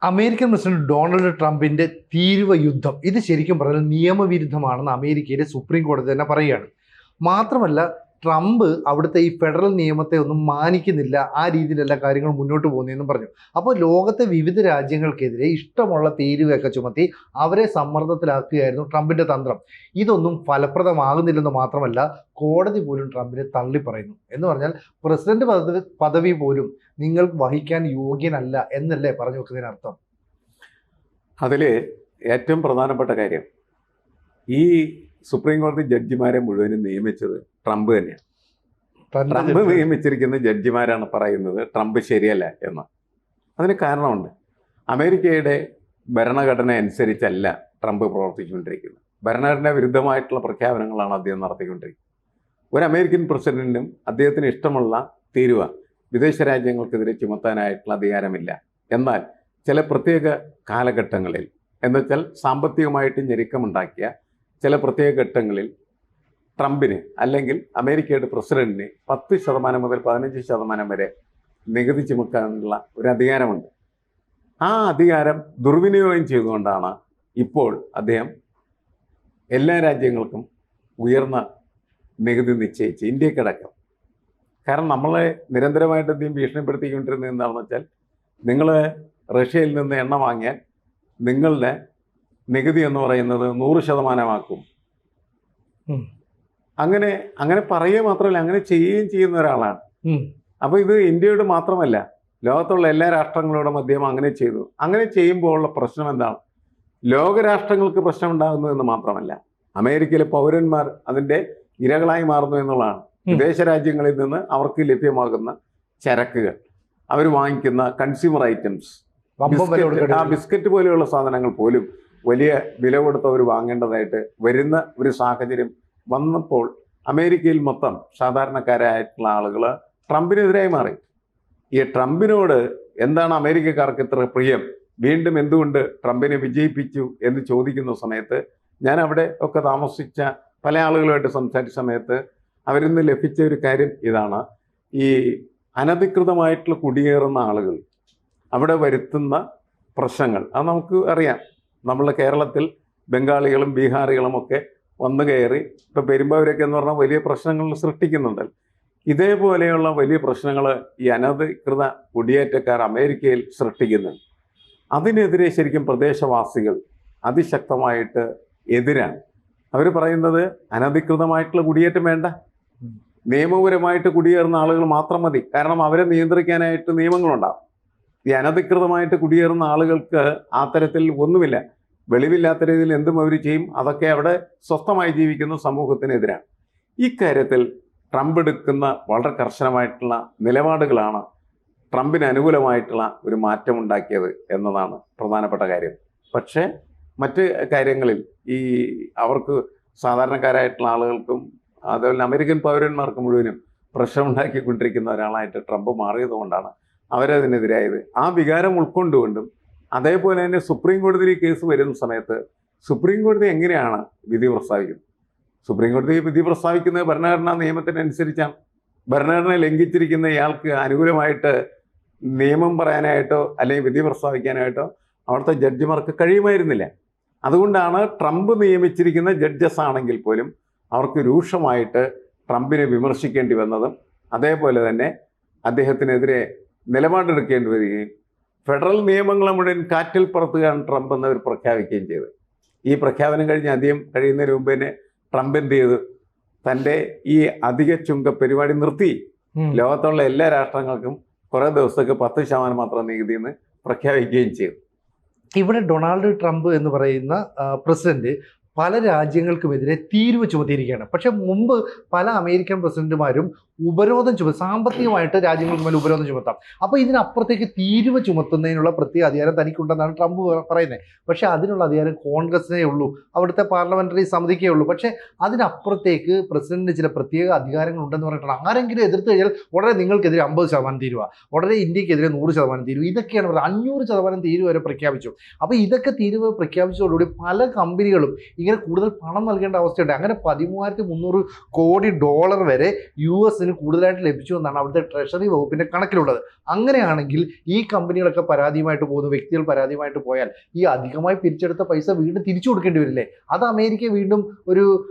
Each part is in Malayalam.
അമേരിക്കൻ പ്രസിഡന്റ് ഡൊണാൾഡ് ട്രംപിന്റെ തീരുവ യുദ്ധം ഇത് ശരിക്കും പറഞ്ഞാൽ നിയമവിരുദ്ധമാണെന്ന് അമേരിക്കയിലെ സുപ്രീം കോടതി തന്നെ പറയുകയാണ്. മാത്രമല്ല ട്രംപ് അവിടുത്തെ ഈ ഫെഡറൽ നിയമത്തെ ഒന്നും മാനിക്കുന്നില്ല, ആ രീതിയിലല്ല കാര്യങ്ങൾ മുന്നോട്ട് പോകുന്നതെന്നും പറഞ്ഞു. അപ്പോൾ ലോകത്തെ വിവിധ രാജ്യങ്ങൾക്കെതിരെ ഇഷ്ടമുള്ള തീരുവയൊക്കെ ചുമത്തി അവരെ സമ്മർദ്ദത്തിലാക്കുകയായിരുന്നു ട്രംപിന്റെ തന്ത്രം. ഇതൊന്നും ഫലപ്രദമാകുന്നില്ലെന്ന് മാത്രമല്ല കോടതി പോലും ട്രംപിനെ തള്ളിപ്പറയുന്നു. എന്ന് പറഞ്ഞാൽ പ്രസിഡന്റ് പദവി പോലും നിങ്ങൾ വഹിക്കാൻ യോഗ്യനല്ല എന്നല്ലേ പറഞ്ഞു വെക്കുന്നതിനർത്ഥം. അതിൽ ഏറ്റവും പ്രധാനപ്പെട്ട കാര്യം, ഈ സുപ്രീം കോടതി ജഡ്ജിമാരെ മുഴുവനും നിയമിച്ചത് ട്രംപ് തന്നെയാണ്. ട്രംപ് നിയമിച്ചിരിക്കുന്ന ജഡ്ജിമാരാണ് പറയുന്നത് ട്രംപ് ശരിയല്ല എന്ന്. അതിന് കാരണമുണ്ട്. അമേരിക്കയുടെ ഭരണഘടന അനുസരിച്ചല്ല ട്രംപ് പ്രവർത്തിച്ചുകൊണ്ടിരിക്കുന്നത്. ഭരണഘടന വിരുദ്ധമായിട്ടുള്ള പ്രഖ്യാപനങ്ങളാണ് അദ്ദേഹം നടത്തിക്കൊണ്ടിരിക്കുന്നത്. ഒരു അമേരിക്കൻ പ്രസിഡന്റിനും അദ്ദേഹത്തിന് ഇഷ്ടമുള്ള തീരുവ വിദേശ രാജ്യങ്ങൾക്കെതിരെ ചുമത്താനായിട്ടുള്ള അധികാരമില്ല. എന്നാൽ ചില പ്രത്യേക കാലഘട്ടങ്ങളിൽ, എന്നുവെച്ചാൽ സാമ്പത്തികമായിട്ട് ഞെരുക്കമുണ്ടാക്കിയ ചില പ്രത്യേക ഘട്ടങ്ങളിൽ ട്രംപിന് അല്ലെങ്കിൽ അമേരിക്കയുടെ പ്രസിഡന്റിന് 10% മുതൽ 15% വരെ നികുതി ചുമക്കാനുള്ള ഒരു അധികാരമുണ്ട്. ആ അധികാരം ദുർവിനിയോഗം ചെയ്തുകൊണ്ടാണ് ഇപ്പോൾ അദ്ദേഹം എല്ലാ രാജ്യങ്ങൾക്കും ഉയർന്ന നികുതി നിശ്ചയിച്ച്, ഇന്ത്യക്കടക്കം. കാരണം നമ്മളെ നിരന്തരമായിട്ട് അദ്ദേഹം ഭീഷണിപ്പെടുത്തിക്കൊണ്ടിരുന്നത് എന്താണെന്ന് വെച്ചാൽ, നിങ്ങൾ റഷ്യയിൽ നിന്ന് എണ്ണ വാങ്ങിയാൽ നിങ്ങളുടെ നികുതി എന്ന് പറയുന്നത് 100% അങ്ങനെ പറയുക മാത്രമല്ല, അങ്ങനെ ചെയ്യുകയും ചെയ്യുന്ന ഒരാളാണ്. അപ്പോൾ ഇത് ഇന്ത്യയോട് മാത്രമല്ല, ലോകത്തുള്ള എല്ലാ രാഷ്ട്രങ്ങളോടും അദ്ദേഹം അങ്ങനെ ചെയ്തു. അങ്ങനെ ചെയ്യുമ്പോൾ ഉള്ള പ്രശ്നം എന്താണ്? ലോകരാഷ്ട്രങ്ങൾക്ക് പ്രശ്നം ഉണ്ടാകുന്നു എന്ന് മാത്രമല്ല, അമേരിക്കയിലെ പൗരന്മാർ അതിൻ്റെ ഇരകളായി മാറുന്നു എന്നുള്ളതാണ്. വിദേശ രാജ്യങ്ങളിൽ നിന്ന് അവർക്ക് ലഭ്യമാകുന്ന ചരക്കുകൾ, അവർ വാങ്ങിക്കുന്ന കൺസ്യൂമർ ഐറ്റംസ്, ബിസ്ക്കറ്റ് പോലെയുള്ള സാധനങ്ങൾ പോലും വലിയ വില കൊടുത്ത് അവർ വാങ്ങേണ്ടതായിട്ട് വരുന്ന ഒരു സാഹചര്യം വന്നപ്പോൾ അമേരിക്കയിൽ മൊത്തം സാധാരണക്കാരായിട്ടുള്ള ആളുകൾ ട്രംപിനെതിരായി മാറി. ഈ ട്രംപിനോട് എന്താണ് അമേരിക്കക്കാർക്ക് ഇത്ര പ്രിയം, വീണ്ടും എന്തുകൊണ്ട് ട്രംപിനെ വിജയിപ്പിച്ചു എന്ന് ചോദിക്കുന്ന സമയത്ത്, ഞാൻ അവിടെ ഒക്കെ താമസിച്ച പല ആളുകളുമായിട്ട് സംസാരിച്ച സമയത്ത് അവരിൽ നിന്ന് ലഭിച്ച ഒരു കാര്യം ഇതാണ്: ഈ അനധികൃതമായിട്ടുള്ള കുടിയേറുന്ന ആളുകൾ അവിടെ വരുത്തുന്ന പ്രശ്നങ്ങൾ. അത് നമുക്ക് അറിയാം. നമ്മളുടെ കേരളത്തിൽ ബംഗാളികളും ബീഹാറികളും ഒക്കെ വന്നു കയറി ഇപ്പോൾ പെരുമ്പാവൂരൊക്കെ എന്ന് പറഞ്ഞാൽ വലിയ പ്രശ്നങ്ങൾ സൃഷ്ടിക്കുന്നുണ്ട്. ഇതേപോലെയുള്ള വലിയ പ്രശ്നങ്ങൾ ഈ അനധികൃത കുടിയേറ്റക്കാർ അമേരിക്കയിൽ സൃഷ്ടിക്കുന്നുണ്ട്. അതിനെതിരെ ശരിക്കും പ്രദേശവാസികൾ അതിശക്തമായിട്ട് എതിരാണ്. അവർ പറയുന്നത് അനധികൃതമായിട്ടുള്ള കുടിയേറ്റം വേണ്ട, നിയമപരമായിട്ട് കുടിയേറുന്ന ആളുകൾ മാത്രം മതി. കാരണം അവരെ നിയന്ത്രിക്കാനായിട്ട് നിയമങ്ങളുണ്ടാകും. ഈ അനധികൃതമായിട്ട് കുടിയേറുന്ന ആളുകൾക്ക് ആ തരത്തിൽ ഒന്നുമില്ല, വെളിവില്ലാത്ത രീതിയിൽ എന്തും അവർ ചെയ്യും. അതൊക്കെ അവിടെ സ്വസ്ഥമായി ജീവിക്കുന്ന സമൂഹത്തിനെതിരാണ്. ഈ കാര്യത്തിൽ ട്രംപ് എടുക്കുന്ന വളരെ കർശനമായിട്ടുള്ള നിലപാടുകളാണ് ട്രംപിന് അനുകൂലമായിട്ടുള്ള ഒരു മാറ്റം ഉണ്ടാക്കിയത് എന്നതാണ് പ്രധാനപ്പെട്ട കാര്യം. പക്ഷേ മറ്റ് കാര്യങ്ങളിൽ ഈ അവർക്ക് സാധാരണക്കാരായിട്ടുള്ള ആളുകൾക്കും അതുപോലെ അമേരിക്കൻ പൗരന്മാർക്ക് മുഴുവനും പ്രശ്നമുണ്ടാക്കിക്കൊണ്ടിരിക്കുന്ന ഒരാളായിട്ട് ട്രംപ് മാറിയത് കൊണ്ടാണ് അവരതിനെതിരായത്. ആ വികാരം ഉൾക്കൊണ്ടുകൊണ്ടും അതേപോലെ തന്നെ സുപ്രീം കോടതിയിൽ കേസ് വരുന്ന സമയത്ത് സുപ്രീം കോടതി എങ്ങനെയാണ് വിധി പ്രസ്താവിക്കുന്നത്? സുപ്രീം കോടതി വിധി പ്രസ്താവിക്കുന്നത് ഭരണഘടനാ നിയമത്തിനനുസരിച്ചാണ്. ഭരണഘടന ലംഘിച്ചിരിക്കുന്ന ഇയാൾക്ക് അനുകൂലമായിട്ട് നിയമം പറയാനായിട്ടോ അല്ലെങ്കിൽ വിധി പ്രസ്താവിക്കാനായിട്ടോ അവിടുത്തെ ജഡ്ജിമാർക്ക് കഴിയുമായിരുന്നില്ല. അതുകൊണ്ടാണ് ട്രംപ് നിയമിച്ചിരിക്കുന്ന ജഡ്ജസ് ആണെങ്കിൽ പോലും അവർക്ക് രൂക്ഷമായിട്ട് ട്രംപിനെ വിമർശിക്കേണ്ടി വന്നതും അതേപോലെ തന്നെ അദ്ദേഹത്തിനെതിരെ നിലപാടെടുക്കേണ്ടി വരികയും ഫെഡറൽ നിയമങ്ങളെ മുഴുവൻ കാറ്റിൽ പറത്തുകയാണ് ട്രംപ് എന്നവർ പ്രഖ്യാപിക്കുകയും ചെയ്തത്. ഈ പ്രഖ്യാപനം കഴിഞ്ഞ് അധികം കഴിയുന്നതിന് മുമ്പ് തന്നെ ട്രംപ് എന്ത് ചെയ്തു? തൻ്റെ ഈ അധിക ചുങ്ക പരിപാടി നിർത്തി. ലോകത്തുള്ള എല്ലാ രാഷ്ട്രങ്ങൾക്കും കുറേ ദിവസത്തേക്ക് 10% മാത്രം നികുതി എന്ന് പ്രഖ്യാപിക്കുകയും ചെയ്തു. ഇവിടെ ഡൊണാൾഡ് ട്രംപ് എന്ന് പറയുന്ന പ്രസിഡന്റ് പല രാജ്യങ്ങൾക്കുമെതിരെ തീരുവ ചുമത്തിയിരിക്കുകയാണ്. പക്ഷെ മുമ്പ് പല അമേരിക്കൻ പ്രസിഡന്റുമാരും ഉപരോധം സാമ്പത്തികമായിട്ട് രാജ്യങ്ങൾക്ക് മേലെ ഉപരോധം ചുമത്താം. അപ്പോൾ ഇതിനപ്പുറത്തേക്ക് തീരുവ ചുമത്തുന്നതിനുള്ള പ്രത്യേക അധികാരം തനിക്കുണ്ടെന്നാണ് ട്രംപ് പറയുന്നത്. പക്ഷേ അതിനുള്ള അധികാരം കോൺഗ്രസിനേ ഉള്ളൂ, അവിടുത്തെ പാർലമെന്ററി സമിതിക്കേ ഉള്ളൂ. പക്ഷേ അതിനപ്പുറത്തേക്ക് പ്രസിഡന്റിന് ചില പ്രത്യേക അധികാരങ്ങൾ ഉണ്ടെന്ന് പറഞ്ഞിട്ടുണ്ട്. ആരെങ്കിലും എതിർത്ത് കഴിഞ്ഞാൽ ഉടനെ നിങ്ങൾക്കെതിരെ 50% തീരുവ, ഉടനെ ഇന്ത്യക്കെതിരെ 100% തീരുവ, ഇതൊക്കെയാണ് പറയുന്നത്. 500% തീരുവ വരെ പ്രഖ്യാപിച്ചു. അപ്പോൾ ഇതൊക്കെ തീരുവ പ്രഖ്യാപിച്ചതോടുകൂടി പല കമ്പനികളും ഇങ്ങനെ കൂടുതൽ പണം നൽകേണ്ട അവസ്ഥയുണ്ട്. അങ്ങനെ 13,300 കോടി ഡോളർ വരെ US കൂടുതലായിട്ട് ലഭിച്ചു എന്നാണ് അവിടുത്തെ ട്രഷറി വകുപ്പിന്റെ കണക്കിലുള്ളത്. അങ്ങനെയാണെങ്കിൽ ഈ കമ്പനികളൊക്കെ പരാതിയുമായിട്ട് പോകുന്നു, വ്യക്തികൾ പരാതിയുമായിട്ട് പോയാൽ ഈ അധികമായി പിരിച്ചെടുത്ത പൈസ വീണ്ടും തിരിച്ചു കൊടുക്കേണ്ടി വരില്ലേ? അത് അമേരിക്കയെ വീണ്ടും ഒരു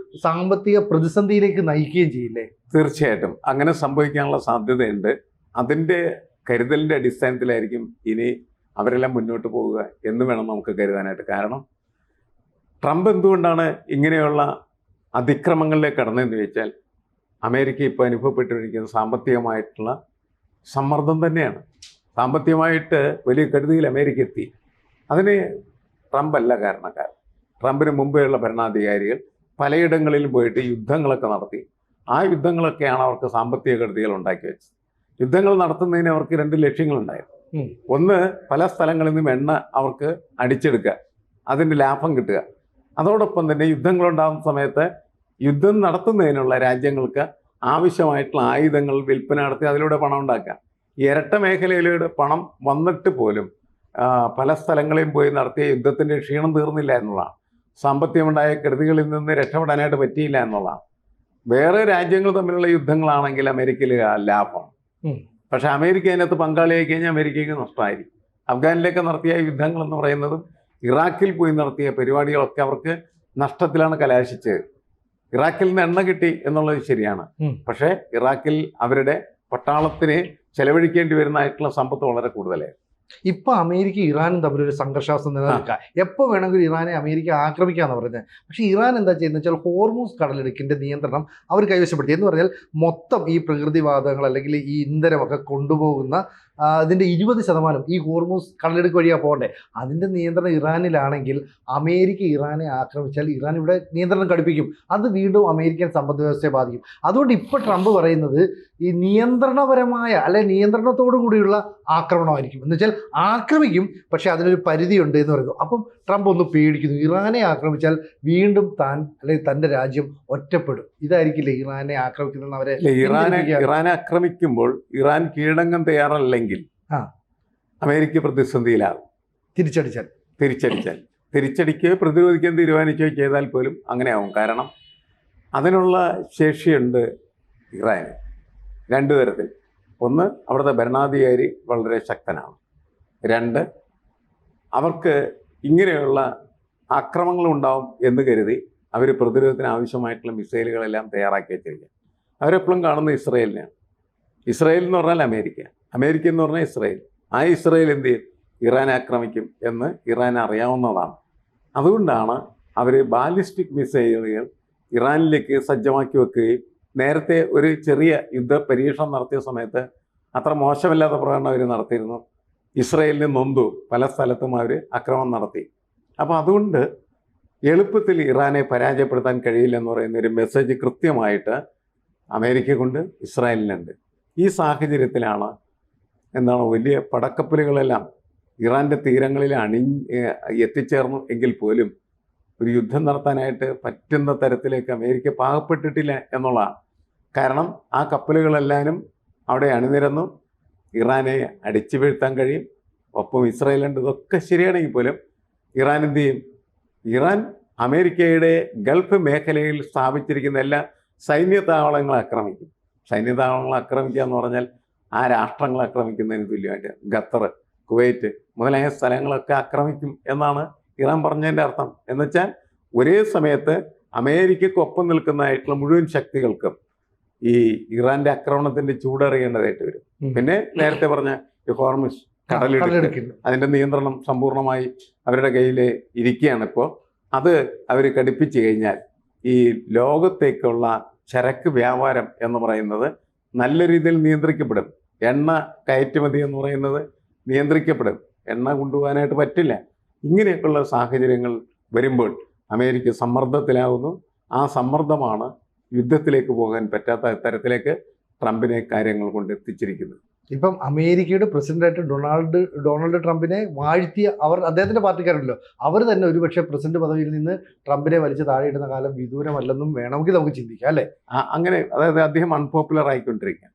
സാമ്പത്തിക പ്രതിസന്ധിയിലേക്ക് നയിക്കുകയും ചെയ്യില്ലേ? തീർച്ചയായിട്ടും അങ്ങനെ സംഭവിക്കാനുള്ള സാധ്യതയുണ്ട്. അതിൻ്റെ കരുതലിൻ്റെ അടിസ്ഥാനത്തിലായിരിക്കും ഇനി അവരെല്ലാം മുന്നോട്ട് പോവുക എന്ന് വേണം നമുക്ക് കരുതാനായിട്ട്. കാരണം ട്രംപ് എന്തുകൊണ്ടാണ് ഇങ്ങനെയുള്ള അതിക്രമങ്ങളിലേക്ക് കടന്നതെന്ന് ചോദിച്ചാൽ അമേരിക്ക ഇപ്പോൾ അനുഭവപ്പെട്ടിരിക്കുന്ന സാമ്പത്തികമായിട്ടുള്ള സമ്മർദ്ദം തന്നെയാണ്. സാമ്പത്തികമായിട്ട് വലിയ കെടുതിയിൽ അമേരിക്ക എത്തി. അതിന് ട്രംപ് അല്ല കാരണക്കാരൻ. ട്രംപിന് മുമ്പേയുള്ള ഭരണാധികാരികൾ പലയിടങ്ങളിലും പോയിട്ട് യുദ്ധങ്ങളൊക്കെ നടത്തി. ആ യുദ്ധങ്ങളൊക്കെയാണ് അവർക്ക് സാമ്പത്തിക കെടുതികൾ ഉണ്ടാക്കി വെച്ചത്. യുദ്ധങ്ങൾ നടത്തുന്നതിന് അവർക്ക് 2 ലക്ഷ്യങ്ങളുണ്ടായിരുന്നു. ഒന്ന്, പല സ്ഥലങ്ങളിൽ നിന്നും എണ്ണ അവർക്ക് അടിച്ചെടുക്കുക, അതിൻ്റെ ലാഭം കിട്ടുക. അതോടൊപ്പം തന്നെ യുദ്ധങ്ങളുണ്ടാകുന്ന സമയത്ത് യുദ്ധം നടത്തുന്നതിനുള്ള രാജ്യങ്ങൾക്ക് ആവശ്യമായിട്ടുള്ള ആയുധങ്ങൾ വിൽപ്പന നടത്തി അതിലൂടെ പണം ഉണ്ടാക്കുക. ഈ ഇരട്ട മേഖലയിലൂടെ പണം വന്നിട്ട് പോലും പല സ്ഥലങ്ങളിലും പോയി നടത്തിയ യുദ്ധത്തിൻ്റെ ക്ഷീണം തീർന്നില്ല എന്നുള്ളതാണ്. സാമ്പത്തികമുണ്ടായ കെടുതികളിൽ നിന്ന് രക്ഷപ്പെടാനായിട്ട് പറ്റിയില്ല എന്നുള്ളതാണ്. വേറെ രാജ്യങ്ങൾ തമ്മിലുള്ള യുദ്ധങ്ങളാണെങ്കിൽ അമേരിക്കയിൽ ലാഭമാണ്. പക്ഷെ അമേരിക്ക അതിനകത്ത് പങ്കാളിയായി കഴിഞ്ഞാൽ അമേരിക്കയ്ക്ക് നഷ്ടമായിരിക്കും. അഫ്ഗാനിലേക്ക് നടത്തിയ യുദ്ധങ്ങൾ എന്ന് പറയുന്നതും ഇറാഖിൽ പോയി നടത്തിയ പരിപാടികളൊക്കെ അവർക്ക് നഷ്ടത്തിലാണ് കലാശിച്ചത്. ഇറാഖിൽ നിന്ന് എണ്ണ കിട്ടി എന്നുള്ളത് ശരിയാണ്, പക്ഷേ ഇറാഖിൽ അവരുടെ പട്ടാളത്തിന് ചെലവഴിക്കേണ്ടി വരുന്നതായിട്ടുള്ള സമ്പത്ത് വളരെ കൂടുതലായിരുന്നു. ഇപ്പൊ അമേരിക്ക ഇറാനും തമ്മിലൊരു സംഘർഷാവസ്ഥ നിലനിൽക്കുക. എപ്പോൾ വേണമെങ്കിലും ഇറാനെ അമേരിക്ക ആക്രമിക്കാന്ന് പറയുന്നത്. പക്ഷേ ഇറാൻ എന്താ ചെയ്യുന്നത് വെച്ചാൽ ഹോർമൂസ് കടലിടുക്കിന്റെ നിയന്ത്രണം അവർ കൈവശപ്പെടുത്തി. എന്ന് പറഞ്ഞാൽ മൊത്തം ഈ പ്രകൃതിവാതകങ്ങൾ അല്ലെങ്കിൽ ഈ ഇന്ധനമൊക്കെ കൊണ്ടുപോകുന്ന അതിൻ്റെ 20% ഈ ഹോർമൂസ് കടലിടുക്ക് വഴിയാണ് പോകണ്ടേ. അതിൻ്റെ നിയന്ത്രണം ഇറാനിലാണെങ്കിൽ അമേരിക്ക ഇറാനെ ആക്രമിച്ചാൽ ഇറാൻ ഇവിടെ നിയന്ത്രണം കടുപ്പിക്കും. അത് വീണ്ടും അമേരിക്കൻ സമ്പദ് വ്യവസ്ഥയെ ബാധിക്കും. അതുകൊണ്ട് ഇപ്പോൾ ട്രംപ് പറയുന്നത് ഈ നിയന്ത്രണപരമായ അല്ലെ നിയന്ത്രണത്തോടു കൂടിയുള്ള ആക്രമണമായിരിക്കും. എന്ന് വെച്ചാൽ ആക്രമിക്കും, പക്ഷെ അതിനൊരു പരിധിയുണ്ട് എന്ന് പറയുന്നു. അപ്പം ട്രംപ് ഒന്ന് പേടിക്കുന്നു. ഇറാനെ ആക്രമിച്ചാൽ വീണ്ടും താൻ അല്ലെങ്കിൽ തൻ്റെ രാജ്യം ഒറ്റപ്പെടും. ഇതായിരിക്കില്ലേ ഇറാനെ ആക്രമിക്കുന്ന അവരെ ഇറാനെ ആക്രമിക്കുമ്പോൾ ഇറാൻ കീഴടങ്ങാൻ തയ്യാറല്ലെങ്കിൽ അമേരിക്ക പ്രതിസന്ധിയിലാകും. തിരിച്ചടിക്കുകയോ പ്രതിരോധിക്കാൻ തീരുമാനിക്കുകയോ ചെയ്താൽ പോലും അങ്ങനെയാവും. കാരണം അതിനുള്ള ശേഷിയുണ്ട് ഇറാന് 2 തരത്തിൽ. ഒന്ന്, അവിടുത്തെ ഭരണാധികാരി വളരെ ശക്തനാണ്. 2, അവർക്ക് ഇങ്ങനെയുള്ള ആക്രമണങ്ങളുണ്ടാവും എന്ന് കരുതി അവർ പ്രതിരോധത്തിന് ആവശ്യമായിട്ടുള്ള മിസൈലുകളെല്ലാം തയ്യാറാക്കി വെച്ചിരിക്കുക. അവരെപ്പോഴും കാണുന്ന ഇസ്രയേലിനെയാണ്. ഇസ്രയേൽ എന്ന് പറഞ്ഞാൽ അമേരിക്ക എന്ന് പറഞ്ഞാൽ ഇസ്രയേൽ. ആ ഇസ്രയേൽ എന്ത് ചെയ്യും? ഇറാൻ ആക്രമിക്കും എന്ന് ഇറാൻ അറിയാവുന്നതാണ്. അതുകൊണ്ടാണ് അവർ ബാലിസ്റ്റിക് മിസൈലുകൾ ഇറാനിലേക്ക് സജ്ജമാക്കി വെക്കുകയും നേരത്തെ ഒരു ചെറിയ യുദ്ധ പരീക്ഷണം നടത്തിയ സമയത്ത് അത്ര മോശമല്ലാത്ത പ്രകടനം അവർ നടത്തിയിരുന്നു. ഇസ്രയേലിന് നൊന്തു, പല സ്ഥലത്തും അവർ ആക്രമണം നടത്തി. അപ്പോൾ അതുകൊണ്ട് എളുപ്പത്തിൽ ഇറാനെ പരാജയപ്പെടുത്താൻ കഴിയില്ലെന്ന് പറയുന്ന ഒരു മെസ്സേജ് കൃത്യമായിട്ട് അമേരിക്ക കൊണ്ട് ഇസ്രായേലിനുണ്ട്. ഈ സാഹചര്യത്തിലാണ് വലിയ പടക്കപ്പലുകളെല്ലാം ഇറാൻ്റെ തീരങ്ങളിൽ എത്തിച്ചേർന്നു എങ്കിൽ പോലും ഒരു യുദ്ധം നടത്താനായിട്ട് പറ്റുന്ന തരത്തിലേക്ക് അമേരിക്ക പാകപ്പെട്ടിട്ടില്ല എന്നുള്ളതാണ്. കാരണം ആ കപ്പലുകളെല്ലാവരും അവിടെ അണിനിരന്നു. ഇറാനെ അടിച്ചു വീഴ്ത്താൻ കഴിയും. ഒപ്പം ഇസ്രായേലുണ്ട്. ഇതൊക്കെ ശരിയാണെങ്കിൽ പോലും ഇറാൻ എന്ത് ചെയ്യും? ഇറാൻ അമേരിക്കയുടെ ഗൾഫ് മേഖലയിൽ സ്ഥാപിച്ചിരിക്കുന്ന എല്ലാ സൈന്യ താവളങ്ങളെ ആക്രമിക്കും. സൈന്യ താവളങ്ങൾ ആക്രമിക്കുക എന്ന് പറഞ്ഞാൽ ആ രാഷ്ട്രങ്ങൾ ആക്രമിക്കുന്നതിന് തുല്യമായിട്ട് ഖത്തർ, കുവൈറ്റ് മുതലായ സ്ഥലങ്ങളൊക്കെ ആക്രമിക്കും എന്നാണ് ഇറാൻ പറഞ്ഞതിൻ്റെ അർത്ഥം. എന്നുവെച്ചാൽ ഒരേ സമയത്ത് അമേരിക്കക്കൊപ്പം നിൽക്കുന്നതായിട്ടുള്ള മുഴുവൻ ശക്തികൾക്കും ഈ ഇറാൻ്റെ ആക്രമണത്തിൻ്റെ ചൂടറിയേണ്ടതായിട്ട് വരും. പിന്നെ നേരത്തെ പറഞ്ഞ ഈ ഹോർമുസ് കടലിടുക്ക് അതിൻ്റെ നിയന്ത്രണം സമ്പൂർണ്ണമായി അവരുടെ കയ്യിൽ ഇരിക്കുകയാണ് ഇപ്പോൾ. അത് അവർ ഘടിപ്പിച്ചു കഴിഞ്ഞാൽ ഈ ലോകത്തേക്കുള്ള ചരക്ക് വ്യാപാരം എന്ന് പറയുന്നത് നല്ല രീതിയിൽ നിയന്ത്രിക്കപ്പെടും. എണ്ണ കയറ്റുമതി എന്ന് പറയുന്നത് നിയന്ത്രിക്കപ്പെടും. എണ്ണ കൊണ്ടുപോകാനായിട്ട് പറ്റില്ല. ഇങ്ങനെയൊക്കെയുള്ള സാഹചര്യങ്ങൾ വരുമ്പോൾ അമേരിക്ക സമ്മർദ്ദത്തിലാവുന്നു. ആ സമ്മർദ്ദമാണ് യുദ്ധത്തിലേക്ക് പോകാൻ പറ്റാത്ത തരത്തിലേക്ക് ട്രംപിനെ കാര്യങ്ങൾ കൊണ്ട് എത്തിച്ചിരിക്കുന്നത്. ഇപ്പം അമേരിക്കയുടെ പ്രസിഡന്റായിട്ട് ഡൊണാൾഡ് ട്രംപിനെ വാഴ്ത്തിയ അദ്ദേഹത്തിന്റെ പാർട്ടിക്കാരുണ്ടല്ലോ, അവർ തന്നെ ഒരുപക്ഷെ പ്രസിഡന്റ് പദവിയിൽ നിന്ന് ട്രംപിനെ വലിച്ച് താഴെയിടുന്ന കാലം വിദൂരമല്ലെന്നും വേണമെങ്കിൽ നമുക്ക് ചിന്തിക്കാം, അല്ലേ? അങ്ങനെ, അതായത് അദ്ദേഹം അൺപോപ്പുലർ ആയിക്കൊണ്ടിരിക്കുക.